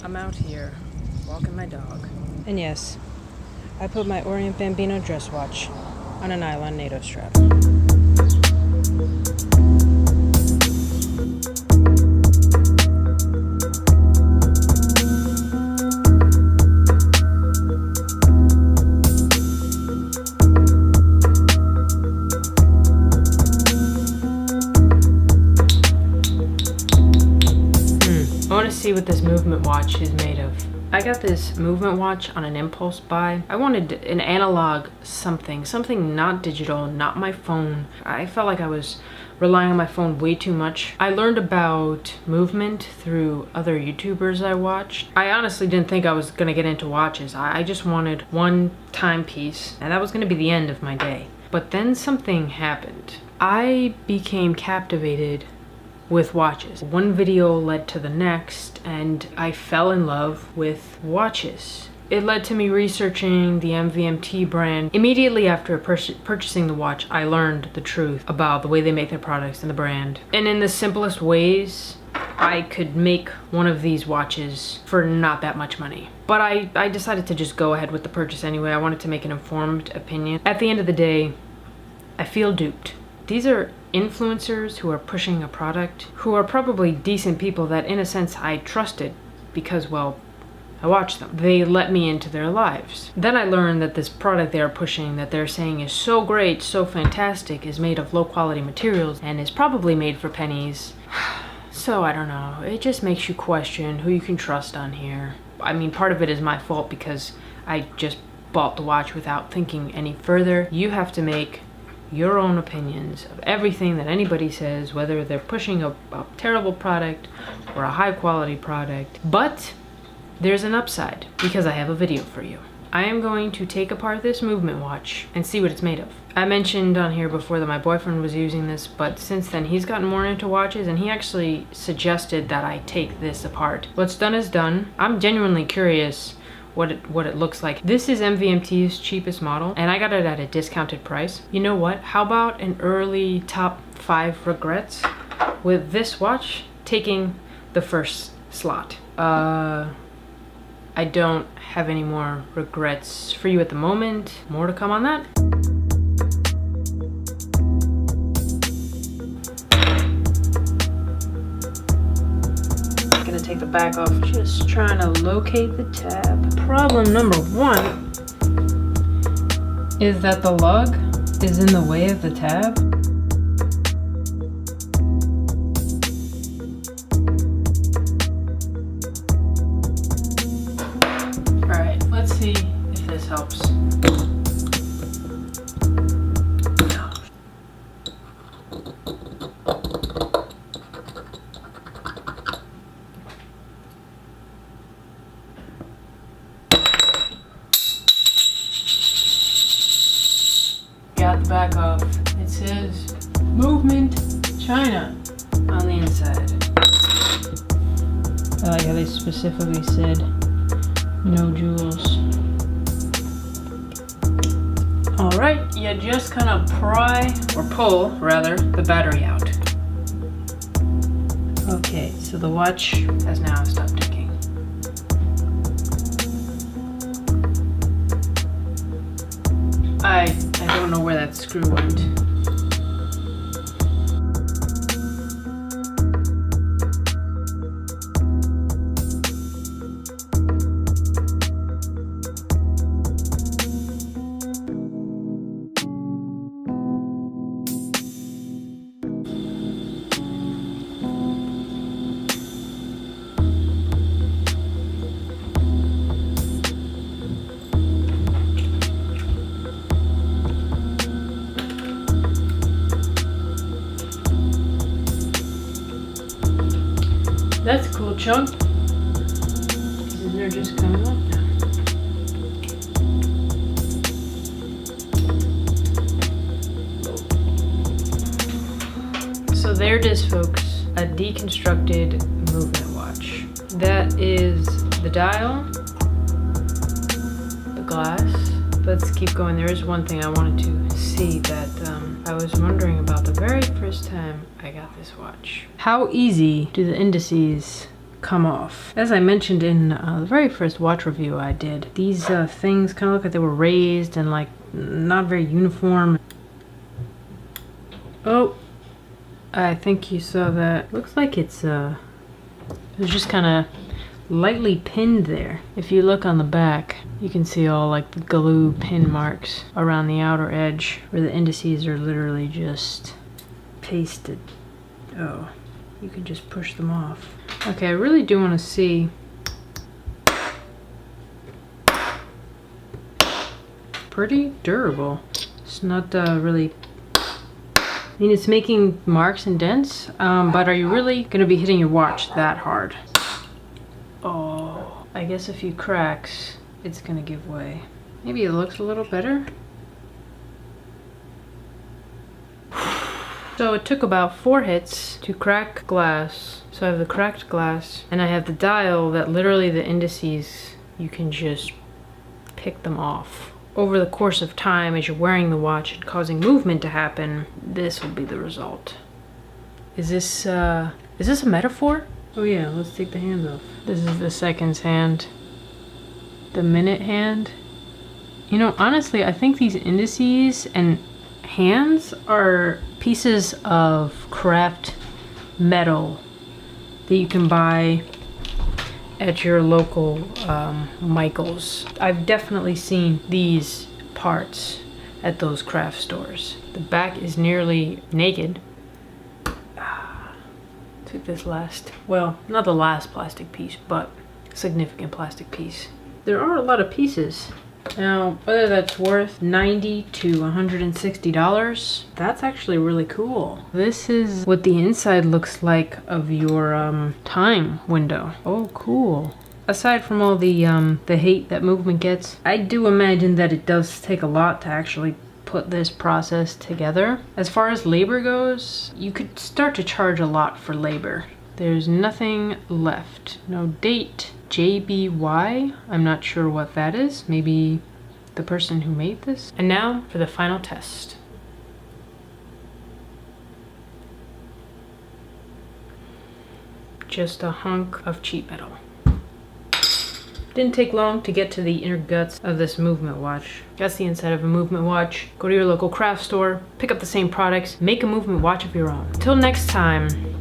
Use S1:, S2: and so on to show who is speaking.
S1: I'm out here, walking my dog. And yes, I put my Orient Bambino dress watch on a nylon NATO strap. I want to see what this movement watch is made of. I got this movement watch on an impulse buy. I wanted an analog something not digital, not my phone. I felt like I was relying on my phone way too much. I learned about movement through other YouTubers I watched. I honestly didn't think I was gonna get into watches. I just wanted one timepiece, and that was gonna be the end of my day. But then something happened. I became captivated with watches. One video led to the next, and I fell in love with watches. It led to me researching the MVMT brand. Immediately after purchasing the watch, I learned the truth about the way they make their products and the brand. And in the simplest ways, I could make one of these watches for not that much money. But I decided to just go ahead with the purchase anyway. I wanted to make an informed opinion. At the end of the day, I feel duped. These are influencers who are pushing a product, who are probably decent people that in a sense I trusted because, well, I watched them. They let me into their lives. Then I learned that this product they are pushing, that they're saying is so great, so fantastic, is made of low quality materials and is probably made for pennies. So I don't know, it just makes you question who you can trust on here. I mean, part of it is my fault because I just bought the watch without thinking any further. You have to make your own opinions of everything that anybody says, whether they're pushing a terrible product or a high quality product. But there's an upside because I have a video for you. I am going to take apart this movement watch and see what it's made of. I mentioned on here before that my boyfriend was using this, but since then he's gotten more into watches and he actually suggested that I take this apart. What's done is done. I'm genuinely curious what it looks like. This is MVMT's cheapest model and I got it at a discounted price. You know what? How about an early top 5 regrets with this watch taking the first slot? I don't have any more regrets for you at the moment. More to come on that. Gonna take the back off, just trying to locate the tab. Problem number 1 is that the lug is in the way of the tab. All right, let's see if this helps. Got the back off. It says Movement China on the inside. I like how they specifically said no jewels. Alright, you just kind of pry, or pull rather, the battery out. Okay, so the watch has now stopped ticking. I don't know where that screw went. That's a cool chunk. They're just coming up now. So there it is, folks. A deconstructed movement watch. That is the dial, the glass. Let's keep going. There is one thing I wanted to see that I was wondering about the very first time I got this watch. How easy do the indices come off. As I mentioned in the very first watch review I did, these things kind of look like they were raised and like not very uniform. Oh, I think you saw that. Looks like it's just kind of lightly pinned there. If you look on the back, you can see all like the glue pin marks around the outer edge where the indices are literally just pasted. Oh, you can just push them off. Okay, I really do want to see. Pretty durable. It's not really, I mean, it's making marks and dents, but are you really going to be hitting your watch that hard? Oh, I guess a few cracks, it's going to give way. Maybe it looks a little better. So it took about 4 hits to crack glass. So I have the cracked glass, and I have the dial that literally the indices, you can just pick them off. Over the course of time, as you're wearing the watch and causing movement to happen, this will be the result. Is this a metaphor? Oh yeah, let's take the hands off. This is the seconds hand. The minute hand. You know, honestly, I think these indices and hands are pieces of craft metal that you can buy at your local Michael's. I've definitely seen these parts at those craft stores. The back is nearly naked. Took this last, well, not the last plastic piece, but significant plastic piece. There are a lot of pieces. Now, whether that's worth $90 to $160, that's actually really cool. This is what the inside looks like of your time window. Oh, cool. Aside from all the hate that movement gets, I do imagine that it does take a lot to actually put this process together. As far as labor goes, you could start to charge a lot for labor. There's nothing left. No date. JBY. I'm not sure what that is. Maybe the person who made this. And now for the final test. Just a hunk of cheap metal. Didn't take long to get to the inner guts of this movement watch. That's the inside of a movement watch. Go to your local craft store, pick up the same products, make a movement watch of your own. Till next time.